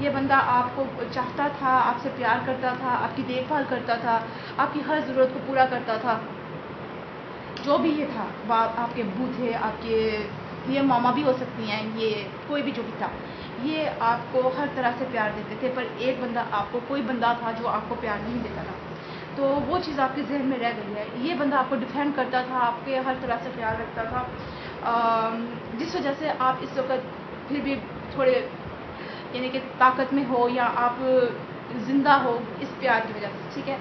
یہ بندہ آپ کو چاہتا تھا، آپ سے پیار کرتا تھا، آپ کی دیکھ بھال کرتا تھا، آپ کی ہر ضرورت کو پورا کرتا تھا، جو بھی یہ تھا، آپ کے ابو تھے، آپ کے یہ ماما بھی ہو سکتی ہیں، یہ کوئی بھی جو بھی تھا، یہ آپ کو ہر طرح سے پیار دیتے تھے، پر ایک بندہ آپ کو، کوئی بندہ تھا جو آپ کو پیار نہیں دیتا تھا، تو وہ چیز آپ کے ذہن میں رہ گئی ہے. یہ بندہ آپ کو ڈیفینڈ کرتا تھا، آپ کے ہر طرح سے خیال رکھتا تھا، جس وجہ سے آپ اس وقت پھر بھی تھوڑے یعنی کہ طاقت میں ہو یا آپ زندہ ہو اس پیار کی وجہ سے. ٹھیک ہے،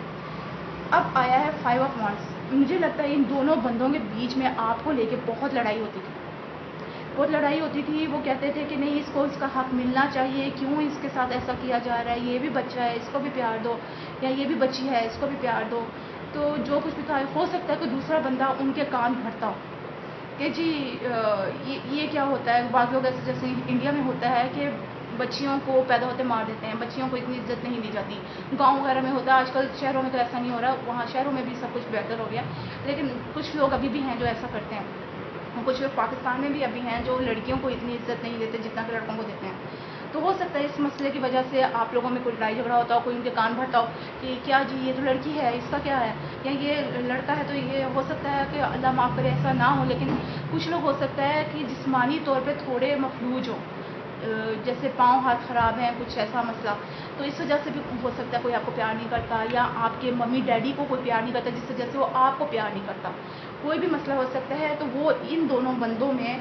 اب آیا ہے 5 of Wands. مجھے لگتا ہے ان دونوں بندوں کے بیچ میں آپ کو لے کے بہت لڑائی ہوتی تھی، بہت لڑائی ہوتی تھی. وہ کہتے تھے کہ نہیں، اس کو اس کا حق ملنا چاہیے، کیوں اس کے ساتھ ایسا کیا جا رہا ہے، یہ بھی بچہ ہے اس کو بھی پیار دو، یا یہ بھی بچی ہے اس کو بھی پیار دو. تو جو کچھ بھی تھا، ہو سکتا ہے کہ دوسرا بندہ ان کے کان بھرتا ہو کہ جی یہ کیا ہوتا ہے. بعض لوگ ایسے، جیسے انڈیا میں ہوتا ہے کہ بچیوں کو پیدا ہوتے مار دیتے ہیں، بچیوں کو اتنی عزت نہیں دی جاتی. گاؤں وغیرہ میں ہوتا ہے، آج کل شہروں میں تو ایسا نہیں ہو رہا، وہاں شہروں میں بھی سب کچھ بہتر ہو گیا، لیکن کچھ لوگ ابھی بھی ہیں جو ایسا کرتے ہیں. کچھ لوگ پاکستان میں بھی ابھی ہیں جو لڑکیوں کو اتنی عزت نہیں دیتے جتنا کہ لڑکوں کو دیتے ہیں. تو ہو سکتا ہے اس مسئلے کی وجہ سے آپ لوگوں میں کوئی لڑائی جھگڑا ہوتا ہو، کوئی ان کے کان بھرتا ہو کہ کیا جی یہ تو لڑکی ہے اس کا کیا ہے، یا یہ لڑکا ہے تو یہ ہو سکتا ہے کہ اللہ معاف کرے ایسا نہ ہو. لیکن کچھ لوگ ہو سکتا ہے کہ جسمانی طور پہ تھوڑے مفلوج ہوں، جیسے پاؤں ہاتھ خراب ہیں، کچھ ایسا مسئلہ، تو اس وجہ سے بھی ہو سکتا ہے کوئی آپ کو پیار نہیں کرتا، یا آپ کے ممی ڈیڈی کو کوئی پیار نہیں کرتا جس وجہ سے وہ آپ کو پیار نہیں کرتا. کوئی بھی مسئلہ ہو سکتا ہے. تو وہ ان دونوں بندوں میں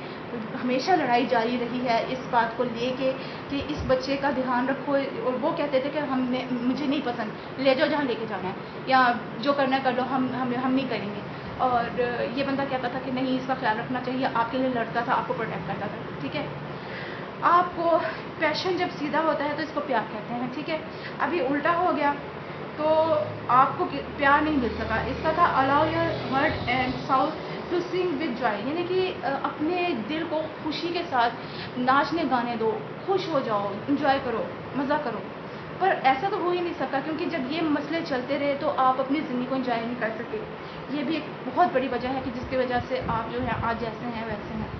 ہمیشہ لڑائی جاری رہی ہے اس بات کو لے کے کہ اس بچے کا دھیان رکھو. اور وہ کہتے تھے کہ مجھے نہیں پسند، لے جاؤ جہاں لے کے جانا ہے، یا جو کرنا ہے کر لو، ہم نہیں کریں گے. اور یہ بندہ کہتا تھا کہ نہیں، اس کا خیال رکھنا چاہیے، آپ کے لیے لڑتا تھا، آپ کو پروٹیکٹ کرتا تھا. ٹھیک ہے، آپ کو پیشن جب سیدھا ہوتا ہے تو اس کو پیار کہتے ہیں. ٹھیک ہے، ابھی الٹا ہو گیا تو آپ کو پیار نہیں مل سکا. اس کا تھا allow your heart and soul to sing with joy, یعنی کہ اپنے دل کو خوشی کے ساتھ ناچنے گانے دو، خوش ہو جاؤ، انجوائے کرو، مزہ کرو. پر ایسا تو ہو ہی نہیں سکتا، کیونکہ جب یہ مسئلے چلتے رہے تو آپ اپنی زندگی کو انجوائے نہیں کر سکے. یہ بھی ایک بہت بڑی وجہ ہے کہ جس کی وجہ سے آپ جو ہے آج جیسے ہیں ویسے ہیں.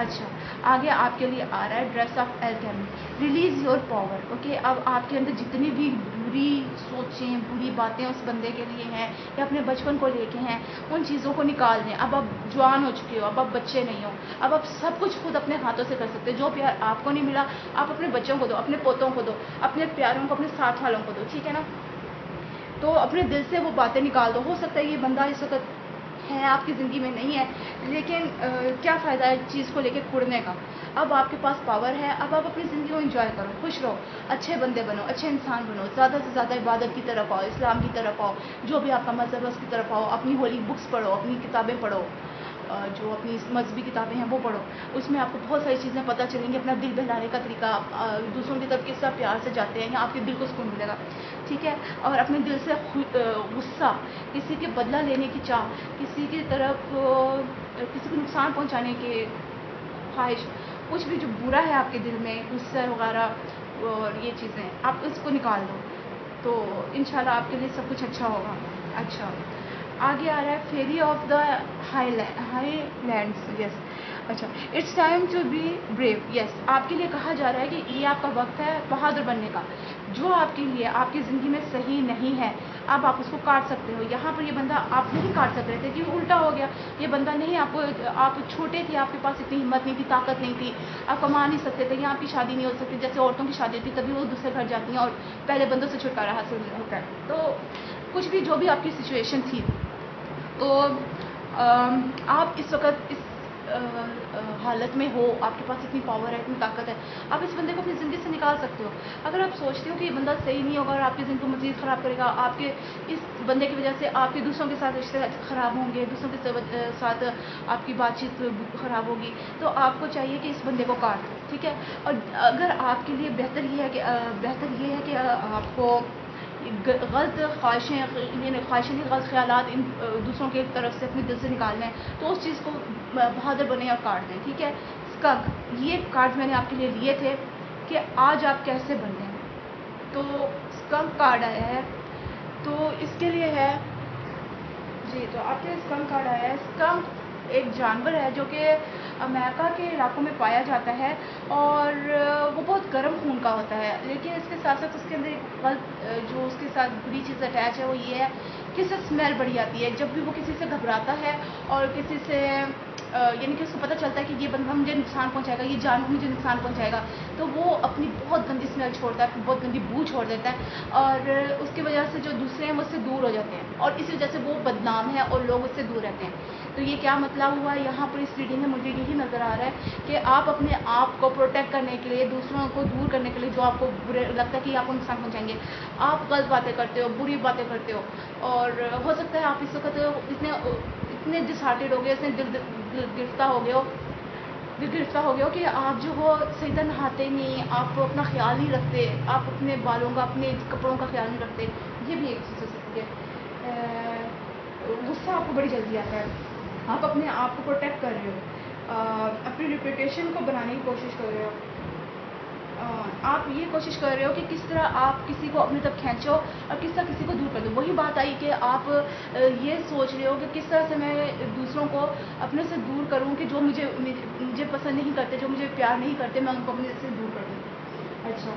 اچھا، آگے آپ کے لیے آ رہا ہے dress of alchemy, release your power. Okay, اب آپ کے اندر جتنی بھی بری سوچیں، بری باتیں اس بندے کے لیے ہیں یا اپنے بچپن کو لے کے ہیں، ان چیزوں کو نکال دیں. اب آپ جوان ہو چکے ہو، اب آپ بچے نہیں ہو، اب آپ سب کچھ خود اپنے ہاتھوں سے کر سکتے. جو پیار آپ کو نہیں ملا آپ اپنے بچوں کو دو، اپنے پوتوں کو دو، اپنے پیاروں کو، اپنے ساتھ والوں کو دو. ٹھیک ہے نا، تو اپنے دل سے وہ باتیں نکال دو. ہو سکتا ہے یہ بندہ اس وقت ہے آپ کی زندگی میں نہیں ہے، لیکن کیا فائدہ ہے چیز کو لے کے کڑنے کا. اب آپ کے پاس پاور ہے، اب آپ اپنی زندگی کو انجوائے کرو، خوش رہو، اچھے بندے بنو، اچھے انسان بنو، زیادہ سے زیادہ عبادت کی طرف آؤ، اسلام کی طرف آؤ، جو بھی آپ کا مذہب ہے اس کی طرف آؤ، اپنی ہولی بکس پڑھو، اپنی کتابیں پڑھو، جو اپنی مذہبی کتابیں ہیں وہ پڑھو. اس میں آپ کو بہت ساری چیزیں پتہ چلیں گی، اپنا دل بہلانے کا طریقہ، دوسروں کی طرف کس طرح پیار سے جاتے ہیں، یا آپ کے دل کو سکون ملے گا. ٹھیک ہے، اور اپنے دل سے غصہ، کسی کے بدلہ لینے کی چاہ، کسی کی طرف کسی کو نقصان پہنچانے کی خواہش، کچھ بھی جو برا ہے آپ کے دل میں، غصہ وغیرہ اور یہ چیزیں، آپ اس کو نکال دو تو انشاءاللہ آپ کے لیے سب کچھ اچھا ہوگا. اچھا، آگے آ رہا ہے fairy of the highlands. Yes, اچھا، it's time to be brave. Yes, آپ کے لیے کہا جا رہا ہے کہ یہ آپ کا وقت ہے بہادر بننے کا. جو آپ کے لیے آپ کی زندگی میں صحیح نہیں ہے، اب آپ اس کو کاٹ سکتے ہو. یہاں پر یہ بندہ آپ نہیں کاٹ سک رہے تھے کہ الٹا ہو گیا. یہ بندہ نہیں، آپ چھوٹے تھے، آپ کے پاس اتنی ہمت نہیں تھی، طاقت نہیں تھی، آپ کما نہیں سکتے تھے، یہاں آپ کی شادی نہیں ہو سکتی. جیسے عورتوں کی شادی ہوتی ہے تبھی وہ دوسرے گھر جاتی ہیں اور پہلے بندوں سے چھٹکارا حاصل ہوتا ہے. تو کچھ بھی جو بھی آپ کی سچویشن تھی، تو آپ اس وقت اس حالت میں ہو، آپ کے پاس اتنی پاور ہے، اتنی طاقت ہے، آپ اس بندے کو اپنی زندگی سے نکال سکتے ہو. اگر آپ سوچتے ہو کہ یہ بندہ صحیح نہیں ہوگا اور آپ کی زندگی کو مزید خراب کرے گا، آپ کے اس بندے کی وجہ سے آپ کے دوسروں کے ساتھ رشتے خراب ہوں گے، دوسروں کے ساتھ آپ کی بات چیت خراب ہوگی، تو آپ کو چاہیے کہ اس بندے کو کاٹ دو. ٹھیک ہے، اور اگر آپ کے لیے بہتر یہ ہے کہ آپ کو غلط خواہشیں، یعنی غلط خیالات ان دوسروں کی طرف سے اپنے دل سے نکالنے ہیں، تو اس چیز کو بہادر بنے اور کاٹ دیں. ٹھیک ہے، اسکنک، یہ کارڈ میں نے آپ کے لیے لیے تھے کہ آج آپ کیسے بنتے ہیں. تو اسکنک کارڈ آیا ہے، تو اس کے لیے ہے جی، تو آپ کے اسکنک کارڈ آیا ہے. اسکنک ایک جانور ہے جو کہ امریکہ کے علاقوں میں پایا جاتا ہے اور وہ بہت گرم خون کا ہوتا ہے، لیکن اس کے ساتھ ساتھ اس کے اندر ایک غلط جو اس کے ساتھ بری چیز اٹیچ ہے وہ یہ ہے کہ اسے اسمیل بڑی آتی ہے جب بھی وہ کسی سے گھبراتا ہے اور کسی سے یعنی کہ اس کو پتہ چلتا ہے کہ یہ بندہ مجھے نقصان پہنچائے گا، یہ جانور مجھے نقصان پہنچائے گا، تو وہ اپنی بہت گندی اسمیل چھوڑتا ہے، بہت گندی بو چھوڑ دیتا ہے اور اس کی وجہ سے جو دوسرے ہیں وہ اس سے دور ہو جاتے ہیں اور اسی وجہ سے وہ بدنام ہے اور لوگ اس سے دور رہتے ہیں۔ تو یہ کیا مطلب ہوا یہاں پر اس ریڈنگ میں مجھے یہی نظر آ رہا ہے کہ آپ اپنے آپ کو پروٹیکٹ کرنے کے لیے، دوسروں کو دور کرنے کے لیے جو آپ کو برے لگتا ہے کہ آپ کو نقصان پہنچائیں گے، آپ غلط باتیں کرتے ہو، بری باتیں کرتے ہو اور ہو سکتا ہے آپ اس وقت اتنے ڈسہارٹیڈ ہو گئے، اتنے دل گرفتہ ہو گئے ہو کہ آپ جو ہو صحیح طرح نہاتے نہیں، آپ اپنا خیال نہیں رکھتے، آپ اپنے بالوں کا، اپنے کپڑوں کا خیال نہیں رکھتے، یہ بھی ایک چیز ہو سکتی ہے۔ غصہ آپ کو بڑی جلدی آتا ہے، آپ اپنے آپ کو پروٹیکٹ کر رہے ہو، اپنی ریپوٹیشن کو بنانے کی کوشش کر رہے ہو، آپ یہ کوشش کر رہے ہو کہ کس طرح آپ کسی کو اپنی طرف کھینچو اور کس طرح کسی کو دور کر دو۔ وہی بات آئی کہ آپ یہ سوچ رہے ہو کہ کس طرح سے میں دوسروں کو اپنے سے دور کروں کہ جو مجھے پسند نہیں کرتے، جو مجھے پیار نہیں کرتے، میں ان کو اپنے سے دور کر دوں۔ اچھا،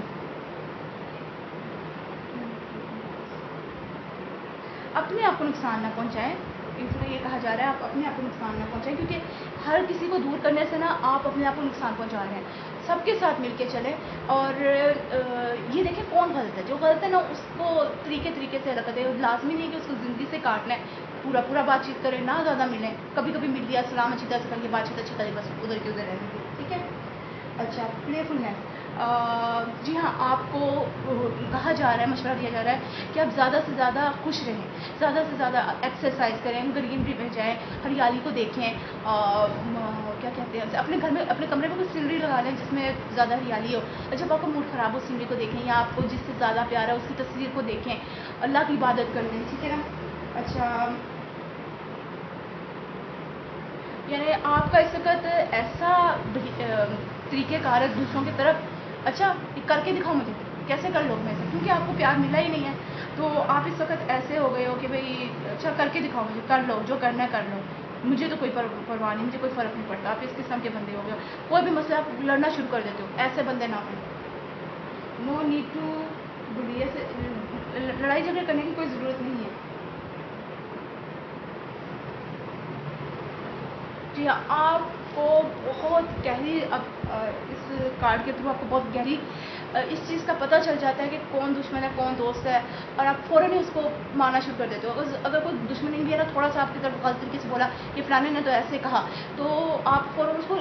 اپنے آپ کو نقصان نہ پہنچائیں، اس میں یہ کہا جا رہا ہے آپ اپنے آپ کو نقصان نہ پہنچائیں، کیونکہ ہر کسی کو دور کرنے سے نا آپ اپنے آپ کو نقصان پہنچا رہے ہیں۔ سب کے ساتھ مل کے چلیں اور یہ دیکھیں کون غلط ہے، جو غلط ہے نا اس کو طریقے سے الگ کرتے ہیں، لازمی نہیں کہ اس کو زندگی سے کاٹنا ہے، پورا بات چیت کریں، نہ زیادہ ملیں، کبھی کبھی مل لیا، سلام اچھی طرح سے کر کے بات چیت اچھی کریں، بس ادھر کے ادھر رہنے کی، ٹھیک ہے۔ اچھا، پلے فلنس، جی ہاں، آپ کو کہا جا رہا ہے، مشورہ دیا جا رہا ہے کہ آپ زیادہ سے زیادہ خوش رہیں، زیادہ سے زیادہ ایکسرسائز کریں، گرینری میں جائیں، ہریالی کو دیکھیں، کیا کہتے ہیں، اپنے گھر میں اپنے کمرے میں کوئی سینری لگا لیں جس میں زیادہ ہریالی ہو، اور جب آپ کا موڈ خراب ہو سینری کو دیکھیں، یا آپ کو جس سے زیادہ پیار ہے اس کی تصویر کو دیکھیں، اللہ کی عبادت کر لیں، ٹھیک ہے نا۔ اچھا، یعنی آپ کا اس وقت ایسا طریقہ کار ہے دوسروں کی طرف، اچھا یہ کر کے دکھاؤ مجھے کیسے کر لو میں سے، کیونکہ آپ کو پیار ملا ہی نہیں ہے، تو آپ اس وقت ایسے ہو گئے ہو کہ بھئی اچھا کر کے دکھاؤ مجھے، کر لو جو کرنا ہے کر لو، مجھے تو کوئی پرواہ نہیں، مجھے کوئی فرق نہیں پڑتا، آپ اس قسم کے بندے ہو گئے ہو، کوئی بھی مسئلہ آپ لڑنا شروع کر دیتے ہو، ایسے بندے نہ ہوں۔ نو نیڈ ٹو لڑائی جھگڑے کرنے کی کوئی ضرورت نہیں ہے۔ جی ہاں، آپ کو بہت گہری اس کارڈ کے تھرو آپ کو بہت گہری اس چیز کا پتہ چل جاتا ہے کہ کون دشمن ہے کون دوست ہے، اور آپ فوراً ہی اس کو ماننا شروع کر دیتے ہو۔ اگر کوئی دشمن بھی ہے نا، تھوڑا سا آپ کی طرف غلط طریقے سے بولا کہ فلانے نے تو ایسے کہا، تو آپ فوراً اس کو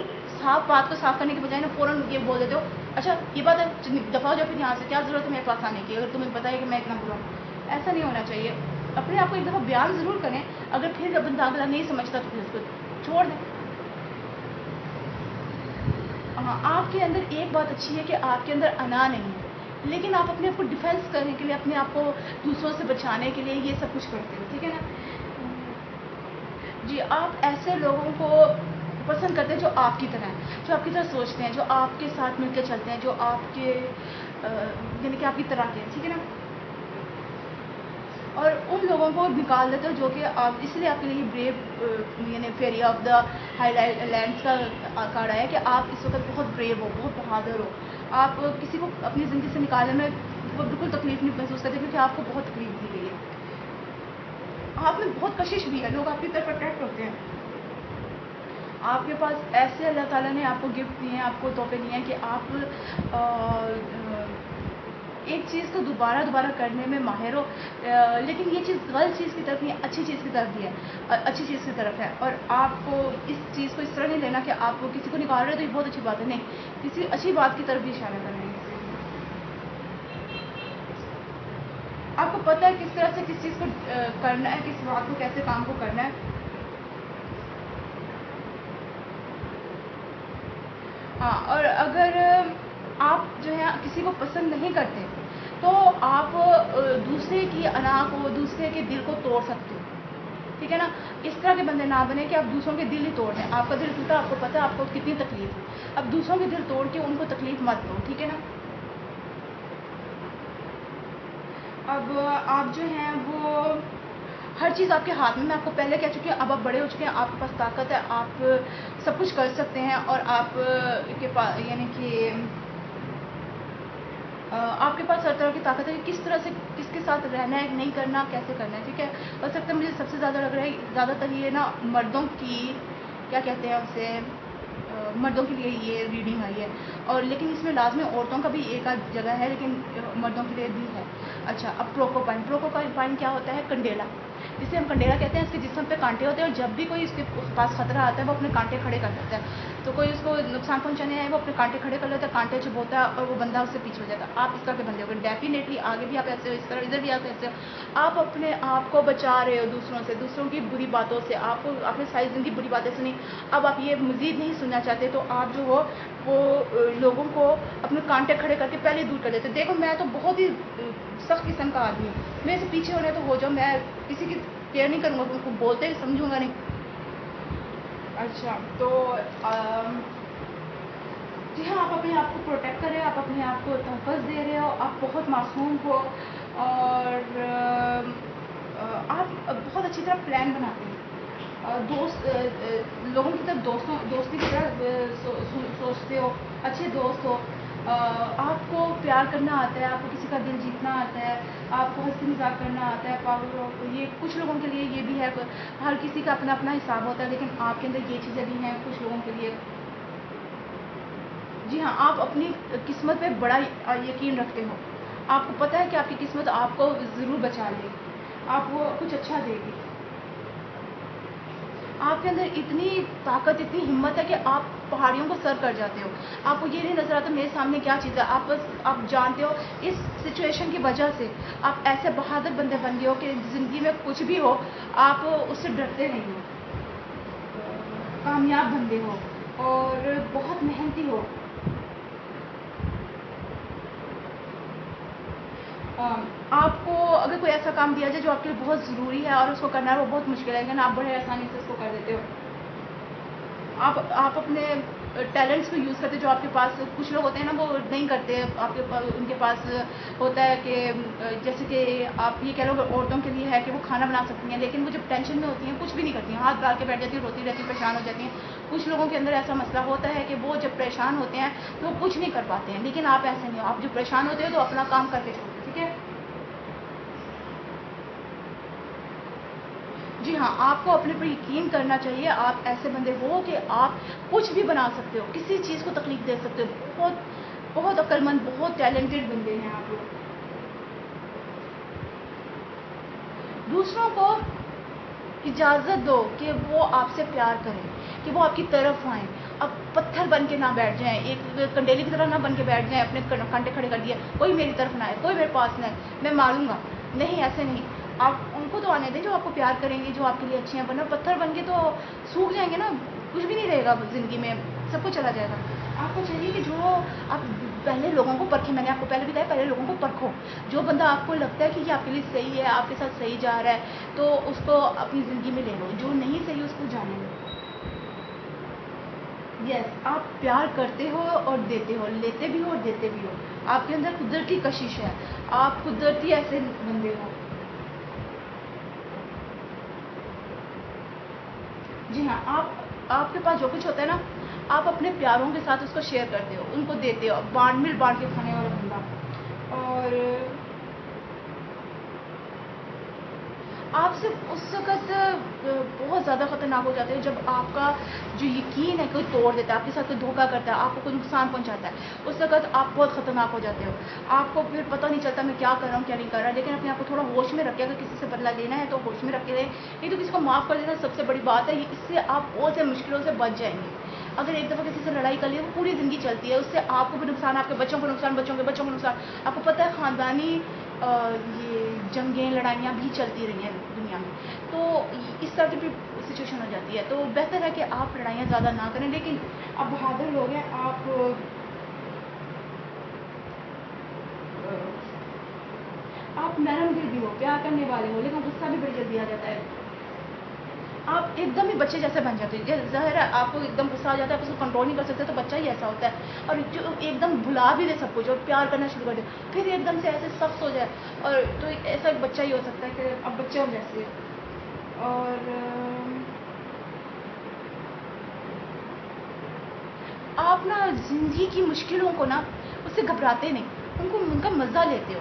بات کو صاف کرنے کے بجائے نا فوراً یہ بول دیتے ہو، اچھا یہ بات ہے، دفعہ ہو جاؤ پھر یہاں سے، کیا ضرورت ہے میرے پاس آنے کی، اگر تمہیں پتہ ہے کہ میں اتنا برا ہوں۔ ایسا نہیں ہونا چاہیے، اپنے آپ کو ایک دفعہ بیان ضرور کریں، اگر پھر بندہ اگلا نہیں سمجھتا تو پھر اس کو چھوڑ دیں۔ ہاں، آپ کے اندر ایک بات اچھی ہے کہ آپ کے اندر انا نہیں ہے، لیکن آپ اپنے آپ کو ڈیفینس کرنے کے لیے، اپنے آپ کو دوسروں سے بچانے کے لیے یہ سب کچھ کرتے ہو، ٹھیک ہے نا۔ جی، آپ ایسے لوگوں کو پسند کرتے ہیں جو آپ کی طرح ہیں، جو آپ کی طرح سوچتے ہیں، جو آپ کے ساتھ مل کے چلتے ہیں، جو آپ کے یعنی کہ آپ کی طرح کے ہیں، ٹھیک ہے نا۔ اور ان لوگوں کو نکال دیتے ہو جو کہ آپ، اس لیے آپ کے لیے بریو یعنی fairy of the highlands کا کارڈ آیا کہ آپ اس وقت بہت بریو ہو، بہت بہادر ہو، آپ کسی کو اپنی زندگی سے نکالنے میں وہ بالکل تکلیف نہیں محسوس کرتے، کیونکہ آپ کو بہت تکلیف دی گئی ہے، آپ میں بہت کشش بھی ہے، لوگ آپ کی طرف اٹریکٹ ہوتے ہیں، آپ کے پاس ایسے اللہ تعالیٰ نے آپ کو گفٹ دیے ہیں، آپ کو تحفے دیے ہیں کہ آپ ایک چیز کو دوبارہ کرنے میں ماہر ہو، لیکن یہ چیز غلط چیز کی طرف نہیں، اچھی چیز کی طرف بھی ہے، اچھی چیز کی طرف ہے، اور آپ کو اس چیز کو اس طرح نہیں لینا کہ آپ کو کسی کو نکال رہے ہو تو یہ بہت اچھی بات ہے، نہیں، کسی اچھی بات کی طرف بھی اشارہ کر رہے ہیں۔ آپ کو پتہ ہے کس طرح سے کس چیز کو کرنا ہے، کس بات کو کیسے کام کو کرنا ہے۔ ہاں، اور اگر آپ جو ہے کسی کو پسند نہیں کرتے تو آپ دوسرے کی انا کو، دوسرے کے دل کو توڑ سکتے ہو، ٹھیک ہے نا۔ اس طرح کے بندے نہ بنے کہ آپ دوسروں کے دل ہی توڑ دیں، آپ کا دل ٹوٹا، آپ کو پتہ ہے آپ کو کتنی تکلیف ہے، اب دوسروں کے دل توڑ کے ان کو تکلیف مت دو، ٹھیک ہے نا۔ اب آپ جو ہیں وہ ہر چیز آپ کے ہاتھ میں آپ کو پہلے کہہ چکی ہوں، اب آپ بڑے ہو چکے ہیں، آپ کے پاس طاقت ہے، آپ سب کچھ کر سکتے ہیں، اور آپ کے پاس یعنی کہ آپ کے پاس ہر طرح کی طاقت ہے کہ کس طرح سے کس کے ساتھ رہنا ہے، نہیں کرنا، کیسے کرنا ہے، ٹھیک ہے. ہو سکتا ہے مجھے سب سے زیادہ لگ رہا ہے زیادہ تر یہ نا مردوں کی کیا کہتے ہیں اسے، مردوں کے لیے یہ ریڈنگ آئی ہے، اور لیکن اس میں لازمی عورتوں کا بھی ایک آدھ جگہ ہے، لیکن مردوں کے لیے بھی ہے. اچھا، اب پروکوپائن کیا ہوتا ہے؟ کنڈیلا، جسے ہم کنڈیلا کہتے ہیں. اس کے جسم پہ کانٹے ہوتے ہیں، اور جب بھی کوئی اس کے پاس خطرہ آتا ہے وہ اپنے کانٹے کھڑے کر دیتا ہے. تو کوئی اس کو نقصان پہنچانے آئے وہ اپنے کانٹے کھڑے کر لیتا ہے، کانٹے چبھوتا ہے اور وہ بندہ اس سے پیچھے ہو جاتا ہے. آپ اس طرح کے بندے ہو گئے، ڈیفینیٹلی آگے بھی آپ ایسے ہو، اس طرح ادھر بھی آپ ایسے ہو. آپ اپنے آپ کو بچا رہے ہو دوسروں سے، دوسروں کی بری باتوں سے. آپ نے ساری زندگی بری باتیں سنی، اب آپ یہ مزید نہیں سننا چاہتے، تو آپ جو ہو وہ لوگوں کو اپنے کانٹے کھڑے کر کے پہلے دور کر دیتے. دیکھو میں تو بہت ہی سخت قسم کا آدمی ہوں، میرے سے پیچھے ہونے تو ہو جاؤ، میں کسی کی کیئر نہیں کروں گا، ان کو بولتے ہوئے سمجھوں گا نہیں. اچھا، تو جی ہاں، آپ اپنے آپ کو پروٹیکٹ کر رہے ہو، آپ اپنے آپ کو تحفظ دے رہے ہو، آپ بہت معصوم ہو، اور آپ بہت اچھی طرح پلان بناتے ہیں. دوست لوگوں کی طرف دوستی کی طرح سوچتے ہو، اچھے دوست ہو. آپ کو پیار کرنا آتا ہے، آپ کو کسی کا دل جیتنا آتا ہے، آپ کو ہنسی مذاق کرنا آتا ہے. یہ کچھ لوگوں کے لیے یہ بھی ہے، ہر کسی کا اپنا اپنا حساب ہوتا ہے، لیکن آپ کے اندر یہ چیزیں بھی ہیں کچھ لوگوں کے لیے. جی ہاں، آپ اپنی قسمت پہ بڑا یقین رکھتے ہو. آپ کو پتہ ہے کہ آپ کی قسمت آپ کو ضرور بچا لے گی، آپ کو کچھ اچھا دے گی. آپ کے اندر اتنی طاقت، اتنی ہمت ہے کہ آپ پہاڑیوں کو سر کر جاتے ہو. آپ کو یہ نہیں نظر آتا میرے سامنے کیا چیز ہے. آپ جانتے ہو اس سچویشن کی وجہ سے آپ ایسے بہادر بندے بن گئے ہو کہ زندگی میں کچھ بھی ہو آپ اس سے ڈرتے نہیں ہو. کامیاب بندے ہو اور بہت محنتی ہو. آپ کو اگر کوئی ایسا کام دیا جائے جو آپ کے لیے بہت ضروری ہے اور اس کو کرنا ہے وہ بہت مشکل ہے، لیکن آپ بڑے آسانی سے اس کو کر دیتے ہو. آپ اپنے ٹیلنٹس کو یوز کرتے جو آپ کے پاس. کچھ لوگ ہوتے ہیں نا وہ نہیں کرتے، آپ کے ان کے پاس ہوتا ہے کہ جیسے کہ آپ یہ کہہ لو کہ عورتوں کے لیے ہے کہ وہ کھانا بنا سکتی ہیں، لیکن وہ جب ٹینشن میں ہوتی ہیں کچھ بھی نہیں کرتی ہیں، ہاتھ ڈال کے بیٹھ جاتی ہیں، روتی رہتی ہیں، پریشان ہو جاتی ہیں. کچھ لوگوں کے اندر ایسا مسئلہ ہوتا ہے کہ وہ جب پریشان ہوتے ہیں تو وہ کچھ نہیں کر پاتے ہیں، لیکن آپ ایسے نہیں ہو. آپ جو پریشان ہوتے ہو تو اپنا کام کر کے چھوڑتے، ٹھیک ہے. جی ہاں، آپ کو اپنے پر یقین کرنا چاہیے. آپ ایسے بندے ہو کہ آپ کچھ بھی بنا سکتے ہو، کسی چیز کو تکلیف دے سکتے ہو. بہت عقل مند، بہت ٹیلنٹڈ بندے ہیں آپ لوگ. دوسروں کو اجازت دو کہ وہ آپ سے پیار کریں، کہ وہ آپ کی طرف آئیں. اب پتھر بن کے نہ بیٹھ جائیں، ایک کنڈیلی کی طرح نہ بن کے بیٹھ جائیں، اپنے کانٹے کھڑے کر دیے، کوئی میری طرف نہ آئے، کوئی میرے پاس نہ آئے، میں ماروں گا. نہیں، ایسے نہیں. آپ ان کو تو آنے دیں جو آپ کو پیار کریں گے، جو آپ کے لیے اچھے ہیں. ورنہ پتھر بن کے تو سوکھ جائیں گے نا، کچھ بھی نہیں رہے گا زندگی میں، سب کچھ چلا جائے گا. آپ کو چاہیے کہ جو آپ پہلے لوگوں کو پرکھیں. میں نے آپ کو پہلے بتایا پہلے لوگوں کو پرکھو. جو بندہ آپ کو لگتا ہے کہ یہ آپ کے لیے صحیح ہے، آپ کے ساتھ صحیح جا رہا ہے، تو اس کو اپنی زندگی میں لے لو. جو نہیں صحیح اس کو جانے لو. یس، آپ پیار کرتے ہو اور دیتے ہو، لیتے بھی ہو اور دیتے بھی ہو. آپ کے اندر قدرتی کشش ہے، آپ قدرتی ایسے بندے ہو. جی ہاں، آپ کے پاس جو کچھ ہوتا ہے نا آپ اپنے پیاروں کے ساتھ اس کو شیئر کرتے ہو، ان کو دیتے ہو. بانٹ کے کھانے والا بندہ. اور آپ صرف اس وقت بہت زیادہ خطرناک ہو جاتے ہیں جب آپ کا جو یقین ہے کوئی توڑ دیتا ہے، آپ کے ساتھ کوئی دھوکہ کرتا ہے، آپ کو کوئی نقصان پہنچاتا ہے. اس وقت آپ بہت خطرناک ہو جاتے ہو. آپ کو پھر پتہ نہیں چلتا میں کیا کر رہا ہوں کیا نہیں کر رہا. لیکن اپنے آپ کو تھوڑا ہوش میں رکھے. اگر کسی سے بدلہ لینا ہے تو ہوش میں رکھ کے رہیں. یہ تو کسی کو معاف کر دینا سب سے بڑی بات ہے. اس سے آپ بہت سے مشکلوں سے بچ جائیں گے. اگر ایک دفعہ کسی سے لڑائی کر لی وہ پوری زندگی چلتی ہے، اس سے آپ کو بھی نقصان، آپ کے بچوں کو نقصان، بچوں کے بچوں کو نقصان. آپ کو پتہ ہے خاندانی یہ جنگیں لڑائیاں بھی چلتی رہی ہیں دنیا میں. تو اس طرح کی سچویشن ہو جاتی ہے. تو بہتر ہے کہ آپ لڑائیاں زیادہ نہ کریں. لیکن آپ بہادر لوگ ہیں، آپ نرم دل بھی ہو، پیار کرنے والے ہو، لیکن غصہ بھی بڑی جلدی آ جاتا ہے. آپ ایک دم ہی بچے جیسے بن جاتے ہیں. ظاہر ہے آپ کو ایک دم غصہ آ جاتا ہے، آپ اس کو کنٹرول نہیں کر سکتے، تو بچہ ہی ایسا ہوتا ہے. اور جو ایک دم بھلا بھی دے سب کچھ اور پیار کرنا شروع کر دے، پھر ایک دم سے ایسے سخت ہو جائے، اور تو ایسا ایک بچہ ہی ہو سکتا ہے کہ اب بچوں جیسے. آپ نا زندگی کی مشکلوں کو نا اس سے گھبراتے نہیں، ان کا مزہ لیتے ہو،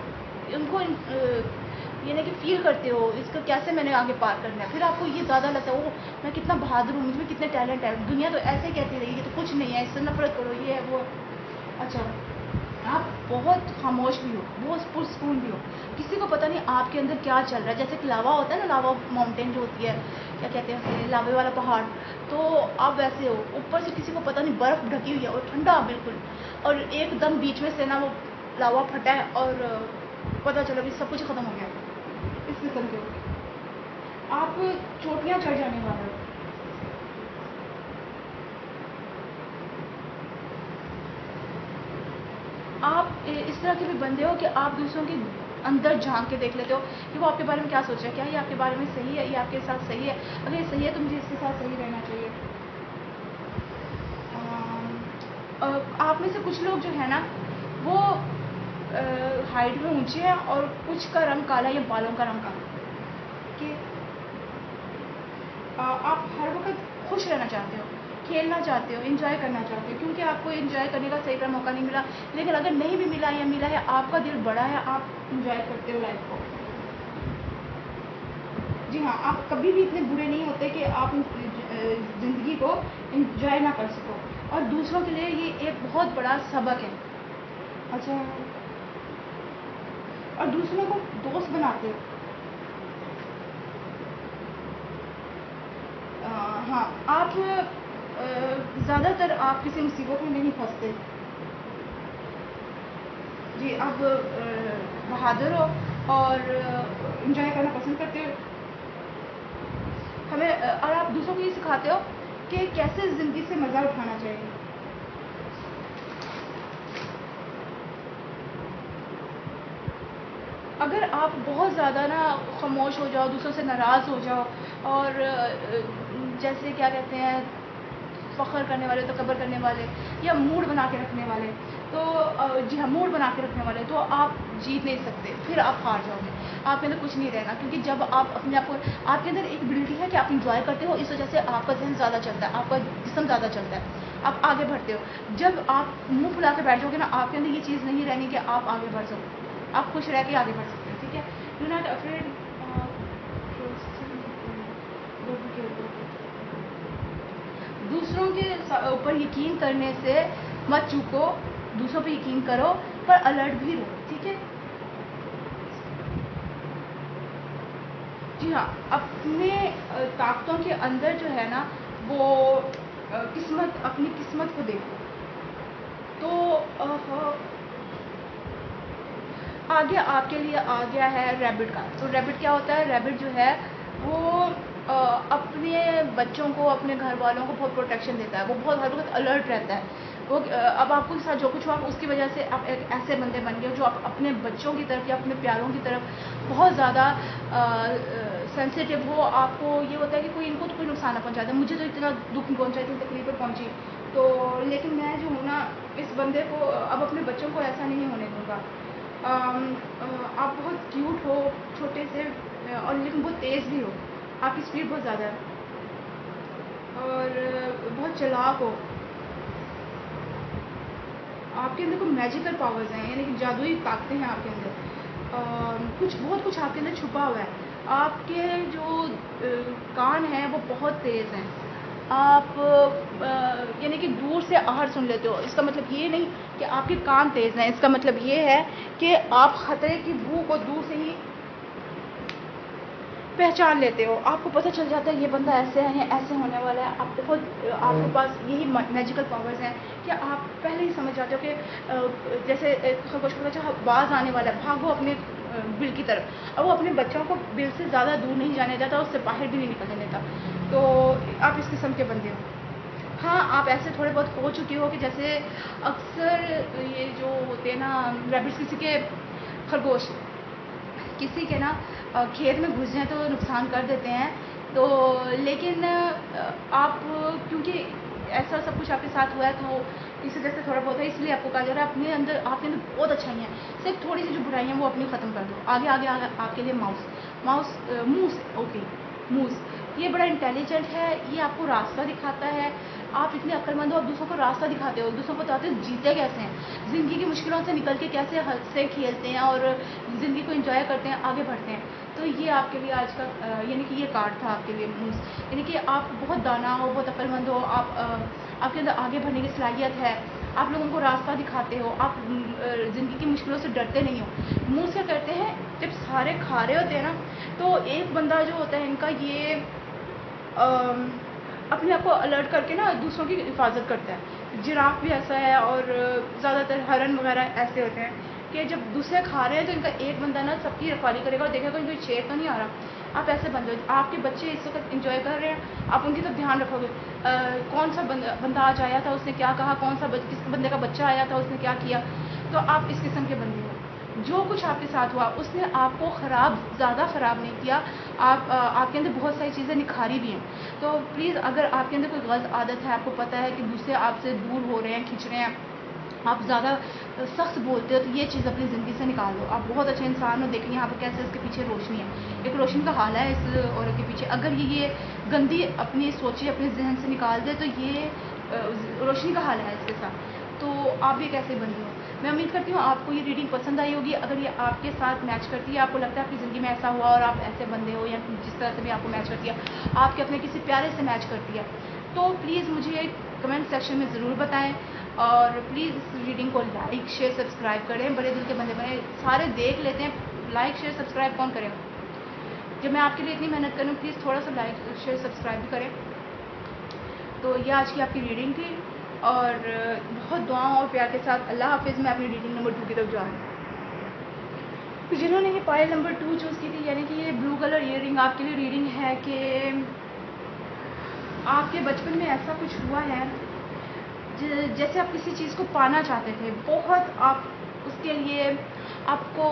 ان کو یعنی کہ فیل کرتے ہو اس کا کیسے میں نے آگے پار کرنا ہے. پھر آپ کو یہ زیادہ لگتا ہے وہ میں کتنا بہادر ہوں، مجھ میں کتنے ٹیلنٹ ہے. دنیا تو ایسے کہتی رہی ہے تو کچھ نہیں ہے، اس سے نفرت کرو، یہ ہے وہ. اچھا آپ بہت خاموش بھی ہو، بہت پرسکون بھی ہو، کسی کو پتہ نہیں آپ کے اندر کیا چل رہا ہے. جیسے کہ لاوا ہوتا ہے نا، لاوا ماؤنٹین جو ہوتی ہے، کیا کہتے ہیں اسے، لاوے والا پہاڑ. تو آپ ویسے ہو، اوپر سے کسی کو پتہ نہیں برف ڈھکی ہوئی ہے اور ٹھنڈا بالکل، اور ایک دم بیچ میں سے نا وہ لاوا پھٹا ہے اور پتہ چلا بھی سب کچھ ختم ہو گیا. اس قسم کے آپ چوٹیاں چڑھ جانے والے ہو. آپ اس طرح کے بھی بندے ہو کہ آپ دوسروں کے اندر جھانک کے دیکھ لیتے ہو کہ وہ آپ کے بارے میں کیا سوچ رہا ہے، کیا یہ آپ کے بارے میں صحیح ہے، یہ آپ کے ساتھ صحیح ہے. اگر یہ صحیح ہے تو مجھے اس کے ساتھ صحیح رہنا چاہیے. آپ میں سے کچھ لوگ جو ہے نا وہ ہائٹ میں اونچے ہیں اور کچھ کا رنگ کالا یا بالوں کا رنگ کالا. کہ آپ ہر وقت خوش رہنا چاہتے ہو، کھیلنا چاہتے ہو، انجوائے کرنا چاہتے ہو، کیونکہ آپ کو انجوائے کرنے کا صحیح طرح موقع نہیں ملا. لیکن اگر نہیں بھی ملا یا ملا ہے، آپ کا دل بڑا ہے، آپ انجوائے کرتے ہو لائف کو. جی ہاں، آپ کبھی بھی اتنے برے نہیں ہوتے کہ آپ زندگی کو انجوائے نہ کر سکو. اور دوسروں کے لیے یہ ایک بہت بڑا سبق ہے. اچھا، اور دوسروں کو دوست بناتے ہو. ہاں، آپ زیادہ تر آپ کسی مصیبت میں نہیں پھنستے. جی، آپ بہادر ہو اور انجوائے کرنا پسند کرتے ہو. اور آپ دوسروں کو یہ سکھاتے ہو کہ کیسے زندگی سے مزہ اٹھانا چاہیے. اگر آپ بہت زیادہ نا خاموش ہو جاؤ، دوسروں سے ناراض ہو جاؤ اور جیسے کیا کہتے ہیں فخر کرنے والے، تکبر کرنے والے یا موڈ بنا کے رکھنے والے، تو جی ہاں، موڈ بنا کے رکھنے والے، تو آپ جیت نہیں سکتے. پھر آپ ہار جاؤ گے، آپ کے اندر کچھ نہیں رہنا. کیونکہ جب آپ اپنے آپ کو، آپ کے اندر ایک ایبلٹی ہے کہ آپ انجوائے کرتے ہو، اس وجہ سے آپ کا ذہن زیادہ چلتا ہے، آپ کا جسم زیادہ چلتا ہے، آپ آگے بڑھتے ہو. جب آپ منہ پھلا کے بیٹھ جاؤ گے نا، آپ کے اندر یہ چیز نہیں رہنی کہ آپ آگے بڑھ سکو. آپ خوش رہ کے آگے بڑھ سکتے ہیں. ٹھیک ہے. ڈو ناٹ افریڈ دوسروں کے اوپر یقین کرنے سے مت چوکو. دوسروں پہ یقین کرو پر الرٹ بھی رہو. ٹھیک ہے. جی ہاں، اپنے طاقتوں کے اندر جو ہے نا وہ قسمت، اپنی قسمت کو دیکھو. تو آگے آپ کے لیے آ گیا ہے ریبٹ کا. تو ریبٹ کیا ہوتا ہے؟ ریبٹ جو ہے وہ اپنے بچوں کو، اپنے گھر والوں کو بہت پروٹیکشن دیتا ہے. وہ بہت ہر وقت الرٹ رہتا ہے. وہ اب آپ کے ساتھ جو کچھ ہوا اس کی وجہ سے آپ ایک ایسے بندے بن گئے جو آپ اپنے بچوں کی طرف یا اپنے پیاروں کی طرف بہت زیادہ سینسیٹیو ہو. آپ کو یہ ہوتا ہے کہ کوئی ان کو تو کوئی نقصان نہ پہنچاتا. مجھے تو اتنا دکھ پہنچا، اتنی تکلیفیں پہنچی. تو لیکن میں جو ہوں نا، اس بندے کو اب اپنے بچوں کو ایسا نہیں ہونے دوں گا. آپ بہت کیوٹ ہو، چھوٹے سے، اور لیکن بہت تیز بھی ہو. آپ کی اسپیڈ بہت زیادہ ہے اور بہت چلاک ہو. آپ کے اندر کوئی میجیکل پاورز ہیں، یعنی کہ جادوئی طاقتیں ہیں آپ کے اندر. بہت کچھ آپ کے اندر چھپا ہوا ہے. آپ کے جو کان ہیں وہ بہت تیز ہیں. آپ یعنی کہ دور سے آہٹ سن لیتے ہو. اس کا مطلب یہ نہیں کہ آپ کے کان تیز ہیں، اس کا مطلب یہ ہے کہ آپ خطرے کی بو کو دور سے ہی پہچان لیتے ہو. آپ کو پتہ چل جاتا ہے یہ بندہ ایسے ہے، ایسے ہونے والا ہے. آپ کے پاس یہی میجیکل پاورز ہیں کہ آپ پہلے ہی سمجھ جاتے ہو کہ جیسے خرگوش کو اچھا باز آنے والا ہے، بھاگو اپنے بل کی طرف. اور وہ اپنے بچوں کو بل سے زیادہ دور نہیں جانے دیتا، اس سے باہر بھی نہیں نکلنے دیتا. تو آپ اس قسم کے بندے ہو. ہاں، آپ ایسے تھوڑے بہت ہو چکی ہو کہ جیسے اکثر یہ جو ہوتے ہیں نا ریبٹس، کسی کے خرگوش کسی کے نا کھیت میں گھس جائیں تو نقصان کر دیتے ہیں. تو لیکن آپ کیونکہ ایسا سب کچھ آپ کے ساتھ ہوا ہے تو اس وجہ سے تھوڑا بہت ہے، اس لیے آپ کو کہا جا رہا ہے اپنے اندر، آپ کے اندر بہت اچھائیاں ہیں. صرف تھوڑی سی جو برائیاں ہیں وہ اپنی ختم کر دو. آگے آپ کے لیے موس موس، اوکے، موس. یہ بڑا انٹیلیجنٹ ہے، یہ آپ کو راستہ دکھاتا ہے، آپ اتنے عقلمند ہو، آپ دوسروں کو راستہ دکھاتے ہو، دوسروں کو بتاتے ہو جیتے کیسے ہیں، زندگی کی مشکلوں سے نکل کے کیسے ہنستے کھیلتے ہیں اور زندگی کو انجوائے کرتے ہیں، آگے بڑھتے ہیں. تو یہ آپ کے لیے آج کا یعنی کہ یہ کارڈ تھا آپ کے لیے، یعنی کہ آپ بہت دانا ہو، بہت عقلمند ہو، آپ کے اندر آگے بڑھنے کی صلاحیت ہے، آپ لوگوں کو راستہ دکھاتے ہو، آپ زندگی کی مشکلوں سے ڈرتے نہیں ہو. منہ سے کرتے ہیں جب سارے کھا رہے ہوتے ہیں نا، تو ایک بندہ جو ہوتا ہے ان کا یہ اپنے آپ کو الرٹ کر کے نا دوسروں کی حفاظت کرتا ہے. جراف بھی ایسا ہے اور زیادہ تر ہرن وغیرہ ایسے ہوتے ہیں کہ جب دوسرے کھا رہے ہیں تو ان کا ایک بندہ نا سب کی رکھوالی کرے گا اور دیکھے گا کوئی شیر تو نہیں آ رہا. آپ ایسے بندے ہو، آپ کے بچے اس وقت انجوائے کر رہے ہیں، آپ ان کی طرف دھیان رکھو گے. کون سا بندہ آج آیا تھا، اس نے کیا کہا، کون سا کس بندے کا بچہ آیا تھا، اس نے کیا کیا. تو آپ اس قسم کے بندے ہو. جو کچھ آپ کے ساتھ ہوا اس نے آپ کو زیادہ خراب نہیں کیا، آپ کے اندر بہت ساری چیزیں نکھاری بھی ہیں. تو پلیز اگر آپ کے اندر کوئی غلط عادت ہے، آپ کو پتہ ہے کہ دوسرے آپ سے دور ہو رہے ہیں، کھنچ رہے ہیں، آپ زیادہ سخت بولتے ہو، تو یہ چیز اپنی زندگی سے نکال دو. آپ بہت اچھے انسان ہو، دیکھیں یہاں پہ کیسے اس کے پیچھے روشنی ہے، ایک روشنی کا حال ہے اس عورت کے پیچھے. اگر یہ گندی اپنی سوچی اپنے ذہن سے نکال دے تو یہ روشنی کا حال ہے اس کے ساتھ. تو آپ بھی کیسے بندے ہو. میں امید کرتی ہوں آپ کو یہ ریڈنگ پسند آئی ہوگی. اگر یہ آپ کے ساتھ میچ کرتی ہے، آپ کو لگتا ہے آپ کی زندگی میں ایسا ہوا اور آپ ایسے بندے ہو، یا جس طرح سے بھی آپ کو میچ کرتی ہے، آپ کے اپنے کسی پیارے سے میچ کرتی ہے، تو پلیز مجھے کمنٹ سیکشن میں ضرور بتائیں. اور پلیز اس ریڈنگ کو لائک شیئر سبسکرائب کریں. بڑے دل کے بندے بنے، سارے دیکھ لیتے ہیں، لائک شیئر سبسکرائب کون کرے گا. جب میں آپ کے لیے اتنی محنت کروں، پلیز تھوڑا سا لائک شیئر سبسکرائب بھی کریں. تو یہ آج کی آپ کی ریڈنگ تھی، اور بہت دعاؤں اور پیار کے ساتھ اللہ حافظ. میں اپنی ریڈنگ نمبر 2 کی طرف جا رہی ہوں. جنہوں نے یہ پائل نمبر 2 چوز کی تھی، یعنی کہ یہ بلو کلر ایئر رنگ آپ کے لیے ریڈنگ ہے کہ آپ کے بچپن میں ایسا کچھ ہوا ہے جیسے آپ کسی چیز کو پانا چاہتے تھے، بہت آپ اس کے لیے آپ کو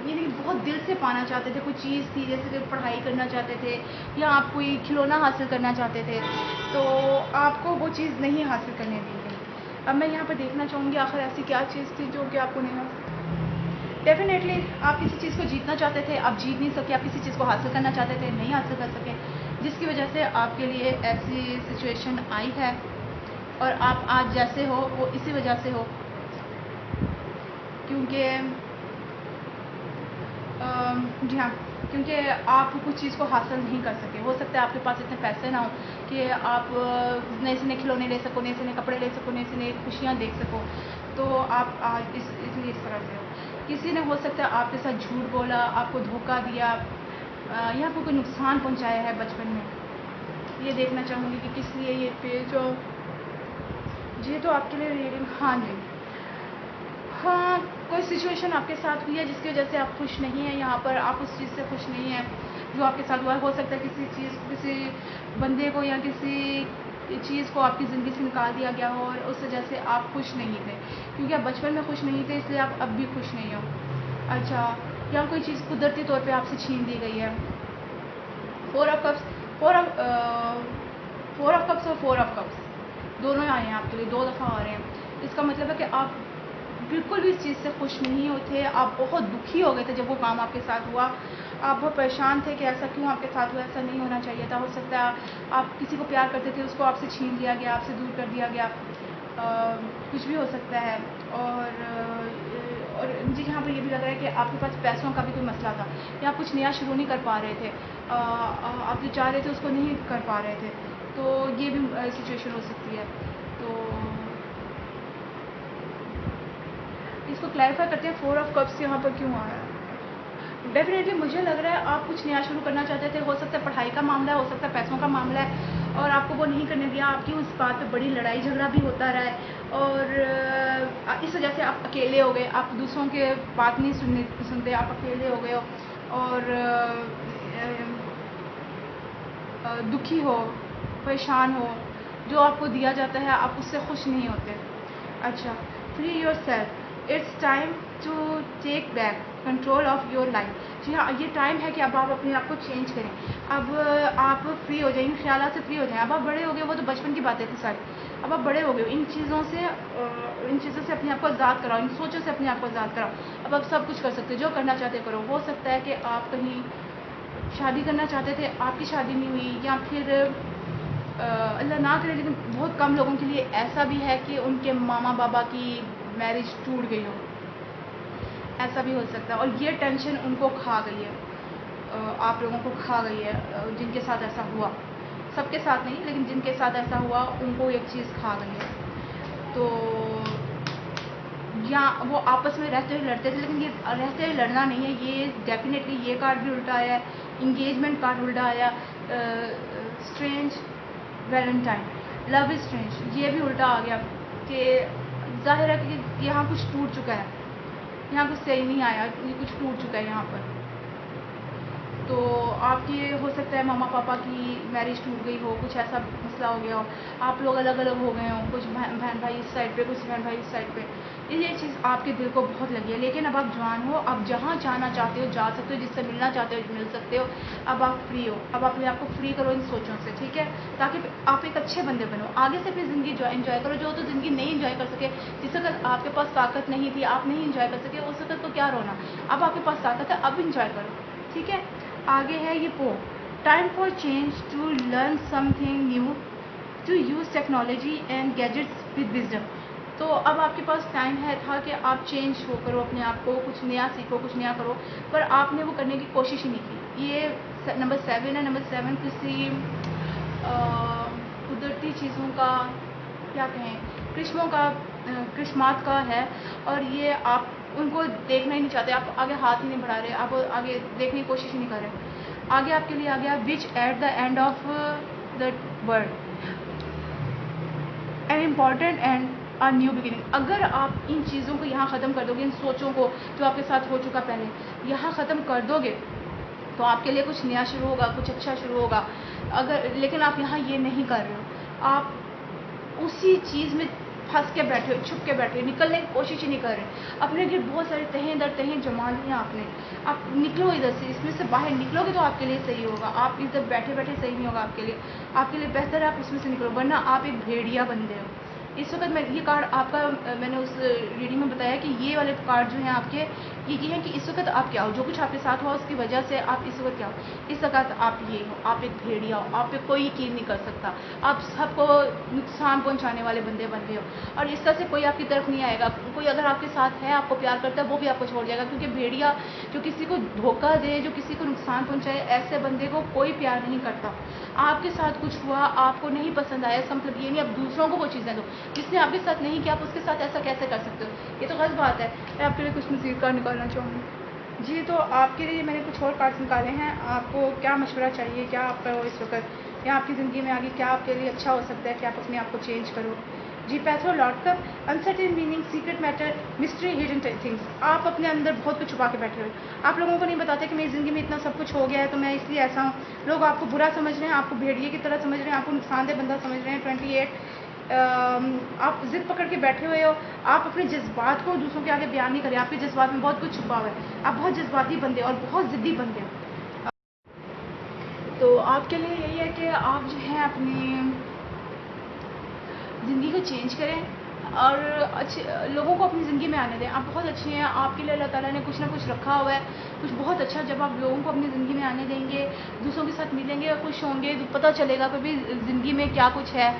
یعنی بہت دل سے پانا چاہتے تھے. کوئی چیز تھی جیسے کہ پڑھائی کرنا چاہتے تھے، یا آپ کوئی کھلونا حاصل کرنا چاہتے تھے، تو آپ کو وہ چیز نہیں حاصل کرنے دی گئی. اب میں یہاں پہ دیکھنا چاہوں گی آخر ایسی کیا چیز تھی جو کہ آپ کو نہیں حاصل. ڈیفینیٹلی آپ کسی چیز کو جیتنا چاہتے تھے، آپ جیت نہیں سکے. آپ کسی چیز کو حاصل کرنا چاہتے تھے، نہیں حاصل کر سکے، جس کی وجہ سے آپ کے لیے ایسی سچویشن آئی ہے. اور آپ آج جیسے ہو وہ اسی وجہ سے ہو، کیونکہ جی ہاں، کیونکہ آپ کچھ چیز کو حاصل نہیں کر سکے. ہو سکتا ہے آپ کے پاس اتنے پیسے نہ ہوں کہ آپ نئے سے نئے کھلونے لے سکو، نئے سے نئے کپڑے لے سکو، نئے سے نئے خوشیاں دیکھ سکو. تو آپ آج اس لیے اس طرح سے ہو. کسی نے ہو سکتا ہے آپ کے ساتھ جھوٹ بولا، آپ کو دھوکہ دیا، یا آپ کو کوئی نقصان پہنچایا ہے بچپن میں. یہ دیکھنا چاہوں گی کہ کس لیے یہ پیج ہو. جی تو آپ کے لیے ریڈنگ، ہاں جی، ہاں کوئی سچویشن آپ کے ساتھ ہوئی ہے جس کی وجہ سے آپ خوش نہیں ہیں. یہاں پر آپ اس چیز سے خوش نہیں ہیں جو آپ کے ساتھ ہوا ہے. ہو سکتا ہے کسی بندے کو یا کسی چیز کو آپ کی زندگی سے نکال دیا گیا ہو، اور اس وجہ سے آپ خوش نہیں تھے، کیونکہ آپ بچپن میں خوش نہیں تھے، اس لیے آپ اب بھی خوش نہیں ہو. اچھا، یا کوئی چیز قدرتی طور پہ آپ سے چھین دی گئی ہے. 4 آف کپس، 4 آف کپس اور 4 آف کپس دونوں آئے ہیں آپ کے لیے، 2 دفعہ آ رہے ہیں. اس کا مطلب ہے کہ آپ بالکل بھی اس چیز سے خوش نہیں ہوتے. آپ بہت دکھی ہو گئے تھے جب وہ کام آپ کے ساتھ ہوا. آپ بہت پریشان تھے کہ ایسا کیوں آپ کے ساتھ ہوا، ایسا نہیں ہونا چاہیے تھا. ہو سکتا ہے آپ کسی کو پیار کرتے تھے، اس کو آپ سے چھین لیا گیا، آپ سے دور کر دیا گیا، کچھ بھی ہو سکتا ہے. اور مجھے یہاں پر یہ بھی لگ رہا ہے کہ آپ کے پاس پیسوں کا بھی کوئی مسئلہ تھا، یا آپ کچھ نیا شروع نہیں کر پا رہے تھے، آپ جو چاہ رہے تھے اس کو نہیں کر پا رہے تھے. تو یہ بھی سچویشن ہو سکتی ہے. تو اس کو کلیریفائی کرتے ہیں 4 آف کپس یہاں پر کیوں آیا ہے. ڈیفینیٹلی مجھے لگ رہا ہے آپ کچھ نیا شروع کرنا چاہتے تھے. ہو سکتا ہے پڑھائی کا معاملہ ہے، ہو سکتا ہے پیسوں کا معاملہ ہے، اور آپ کو وہ نہیں کرنے دیا. آپ کی اس بات پہ بڑی لڑائی جھگڑا بھی ہوتا رہا ہے، اور اس وجہ سے آپ اکیلے ہو گئے. آپ دوسروں کے بات نہیں سنتے، آپ اکیلے ہو گئے ہو، اور دکھی ہو، پریشان ہو. جو آپ کو دیا جاتا ہے آپ اس سے خوش نہیں ہوتے. اچھا، free yourself, it's time to take back control of your life. جی ہاں، یہ ٹائم ہے کہ اب آپ اپنے آپ کو چینج کریں. اب آپ فری ہو جائیں، ان خیالات سے فری ہو جائیں. اب آپ بڑے ہو گئے، وہ تو بچپن کی باتیں تھی ساری. اب آپ بڑے ہو گئے، ان چیزوں سے اپنے آپ کو آزاد کراؤ، ان سوچوں سے اپنے آپ کو آزاد کراؤ. اب آپ سب کچھ کر سکتے ہو، جو کرنا چاہتے کرو. ہو سکتا ہے کہ آپ کہیں شادی کرنا چاہتے تھے، آپ کی شادی نہیں ہوئی، یا پھر اللہ نہ کرے لیکن بہت کم لوگوں کے لیے ایسا بھی ہے کہ ان کے ماما بابا کی میرج ٹوٹ گئی ہو، ایسا بھی ہو سکتا ہے، اور یہ ٹینشن ان کو کھا گئی ہے، آپ لوگوں کو کھا گئی ہے، جن کے ساتھ ایسا ہوا، سب کے ساتھ نہیں لیکن جن کے ساتھ ایسا ہوا ان کو ایک چیز کھا گئی ہے. تو یا وہ آپس میں رہتے ہوئے لڑتے تھے، لیکن یہ رہتے ہوئے لڑنا نہیں ہے، یہ ڈیفینیٹلی یہ کارڈ بھی الٹا آیا ہے، انگیجمنٹ کارڈ الٹا آیا، اسٹرینج ویلنٹائن، لو از اسٹرینج، یہ بھی الٹا آ گیا کہ ظاہر ہے کہ یہاں کچھ ٹوٹ چکا ہے، یہاں کچھ صحیح نہیں آیا، یہ کچھ ٹوٹ چکا ہے یہاں پر. تو آپ کی ہو سکتا ہے ماما پاپا کی میرج ٹوٹ گئی ہو، کچھ ایسا مسئلہ ہو گیا ہو، آپ لوگ الگ الگ ہو گئے ہوں، کچھ بہن بھائی اس سائڈ پہ، کچھ بہن بھائی اس سائڈ پہ، یہ چیز آپ کے دل کو بہت لگی ہے. لیکن اب آپ جوان ہو، اب جہاں جانا چاہتے ہو جا سکتے ہو، جس سے ملنا چاہتے ہو مل سکتے ہو، اب آپ فری ہو، اب اپنے آپ کو فری کرو ان سوچوں سے، ٹھیک ہے، تاکہ آپ ایک اچھے بندے بنو. آگے سے پھر زندگی انجوائے کرو، جو تو زندگی نہیں انجوائے کر سکے، جس وقت آپ کے پاس طاقت نہیں تھی، آپ نہیں انجوائے کر سکے، اس وقت کو کیا رونا، اب آپ کے پاس طاقت ہے، اب انجوائے کرو، ٹھیک ہے. آگے ہے یہ time for change to learn something new, to use technology and gadgets with wisdom. تو اب آپ کے پاس ٹائم تھا کہ آپ چینج ہو کرو اپنے آپ کو، کچھ نیا سیکھو، کچھ نیا کرو، پر آپ نے وہ کرنے کی کوشش ہی نہیں کی. یہ نمبر 7 ہے. نمبر 7 کسی قدرتی چیزوں کا کیا کہیں، کرشموں کا، کرشمات کا ہے، اور یہ آپ ان کو دیکھنا ہی نہیں چاہتے، آپ آگے ہاتھ ہی نہیں بڑھا رہے، آپ آگے دیکھنے کی کوشش ہی نہیں کر رہے. آگے آپ کے لیے آ گیا which at the end of the world an important end a new beginning. اگر آپ ان چیزوں کو یہاں ختم کر دو گے، ان سوچوں کو جو آپ کے ساتھ ہو چکا پہلے یہاں ختم کر دو گے، تو آپ کے لیے کچھ نیا شروع ہوگا، کچھ اچھا شروع ہوگا. لیکن آپ یہاں یہ نہیں کر رہے ہو، آپ اسی چیز میں پھنس کے بیٹھے ہو، چھپ کے بیٹھے ہو، نکلنے کی کوشش ہی نہیں کر رہے. اپنے گرد بہت ساری تہیں در تہیں جما لی ہیں آپ نے، آپ نکلو ادھر سے، اس میں سے باہر نکلو گے تو آپ کے لیے صحیح ہوگا. آپ ادھر بیٹھے بیٹھے صحیح نہیں ہوگا آپ کے لیے بہتر ہے آپ اس میں سے نکلو، ورنہ آپ ایک بھیڑیا بندے ہو. اس وقت میں یہ کارڈ آپ کا میں نے اس ریڈنگ میں بتایا کہ یہ والے کارڈ جو ہیں آپ کے یہ ہیں کہ اس وقت آپ کیا ہو، جو کچھ آپ کے ساتھ ہوا اس کی وجہ سے آپ اس وقت کیا ہو. اس وقت آپ یہ ہو، آپ ایک بھیڑیا ہو، آپ پہ کوئی یقین نہیں کر سکتا، آپ سب کو نقصان پہنچانے والے بندے بن گئے ہو، اور اس طرح سے کوئی آپ کی طرف نہیں آئے گا. کوئی اگر آپ کے ساتھ ہے، آپ کو پیار کرتا ہے، وہ بھی آپ کو چھوڑ جائے گا، کیونکہ بھیڑیا جو کسی کو دھوکہ دے، جو کسی کو نقصان پہنچائے، ایسے بندے کو کوئی پیار نہیں کرتا. آپ کے ساتھ کچھ ہوا، آپ کو نہیں پسند آیا، اس کا مطلب یہ نہیں آپ دوسروں کو وہ چیزیں دو. جس نے آپ کے ساتھ نہیں کیا آپ اس کے ساتھ ایسا کیسے کر سکتے ہو، یہ تو غلط بات ہے. میں آپ کے لیے کچھ مزید کارڈ نکالنا چاہوں گی. جی تو آپ کے لیے میں نے کچھ اور کارڈ نکالے ہیں. آپ کو کیا مشورہ چاہیے، کیا آپ کا اس وقت یا آپ کی زندگی میں آگے کیا آپ کے لیے اچھا ہو سکتا ہے کہ آپ اپنے آپ کو چینج کرو. جی پیتھرو لارڈ کپ، uncertain meaning, secret matter, mystery, hidden things. آپ اپنے اندر بہت کچھ چھپا کے بیٹھے ہوئے، آپ لوگوں کو نہیں بتاتے کہ میری زندگی میں اتنا سب کچھ ہو گیا ہے تو میں اس لیے ایسا ہوں. لوگ آپ کو برا سمجھ رہے ہیں، آپ کو بھیڑیے کی طرح سمجھ رہے ہیں، آپ کو نقصان دہ بندہ سمجھ رہے ہیں. 28 آپ ضد پکڑ کے بیٹھے ہوئے ہو، آپ اپنے جذبات کو دوسروں کے آگے بیان نہیں کریں، آپ کے جذبات میں بہت کچھ چھپا ہوا ہے، آپ بہت جذباتی بندے اور بہت ضدی بندے. تو آپ کے لیے یہی ہے کہ آپ جو ہیں اپنی زندگی کو چینج کریں اور اچھے لوگوں کو اپنی زندگی میں آنے دیں. آپ بہت اچھے ہیں، آپ کے لیے اللہ تعالیٰ نے کچھ نہ کچھ رکھا ہوا ہے، کچھ بہت اچھا. جب آپ لوگوں کو اپنی زندگی میں آنے دیں گے، دوسروں کے ساتھ ملیں گے، خوش ہوں گے، پتہ چلے گا کبھی زندگی میں کیا کچھ ہے،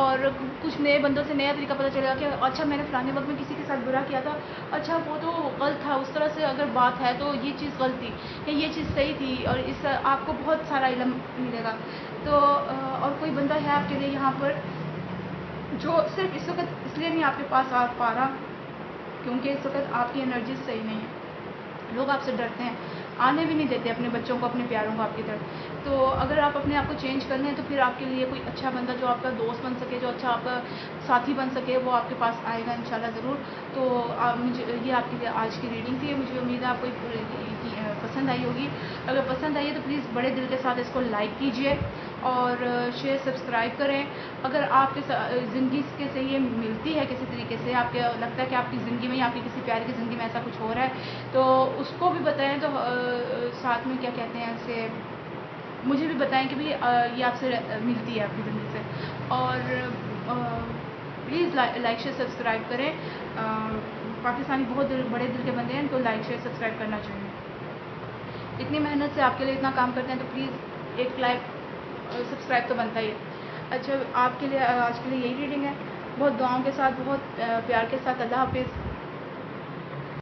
اور کچھ نئے بندوں سے نیا طریقہ پتہ چلے گا کہ اچھا میں نے فلانے وقت میں کسی کے ساتھ برا کیا تھا، اچھا وہ تو غلط تھا، اس طرح سے اگر بات ہے تو یہ چیز غلط تھی یا یہ چیز صحیح تھی، اور اس سے آپ کو بہت سارا علم ملے گا. تو اور کوئی بندہ ہے آپ کے لیے یہاں پر جو صرف اس وقت اس لیے نہیں آپ کے پاس آ پا رہا کیونکہ اس وقت آپ کی انرجی صحیح نہیں ہے. لوگ آپ سے ڈرتے ہیں، آنے بھی نہیں دیتے اپنے بچوں کو، اپنے پیاروں کو آپ کی طرف. تو اگر آپ اپنے آپ کو چینج کر لیں تو پھر آپ کے لیے کوئی اچھا بندہ جو آپ کا دوست بن سکے، جو اچھا آپ کا ساتھی بن سکے، وہ آپ کے پاس آئے گا انشاءاللہ ضرور. تو مجھے یہ آپ کی آج کی ریڈنگ تھی. مجھے امید ہے آپ کو پسند آئی ہوگی. اگر پسند آئی ہے تو پلیز بڑے دل کے ساتھ اس کو لائک کیجئے اور شیئر سبسکرائب کریں. اگر آپ کے زندگی کے سے یہ ملتی ہے کسی طریقے سے، آپ کو لگتا ہے کہ آپ کی زندگی میں یا آپ کی کسی پیار کی زندگی میں ایسا کچھ ہو رہا ہے تو اس کو بھی بتائیں. تو ساتھ میں کیا کہتے ہیں اسے، مجھے بھی بتائیں کہ بھی یہ آپ سے ملتی ہے آپ کی زندگی سے. اور پلیز لائک شیئر سبسکرائب کریں. پاکستانی بہت بڑے دل کے بندے ہیں، ان کو لائک شیئر سبسکرائب کرنا چاہیے. اتنی محنت سے آپ کے لیے اتنا کام کرتے ہیں تو پلیز ایک لائک سبسکرائب تو بنتا ہی ہے. اچھا آپ کے لیے آج کے لیے یہی ریڈنگ ہے. بہت دعاؤں کے ساتھ، بہت پیار کے ساتھ. اللہ حافظ.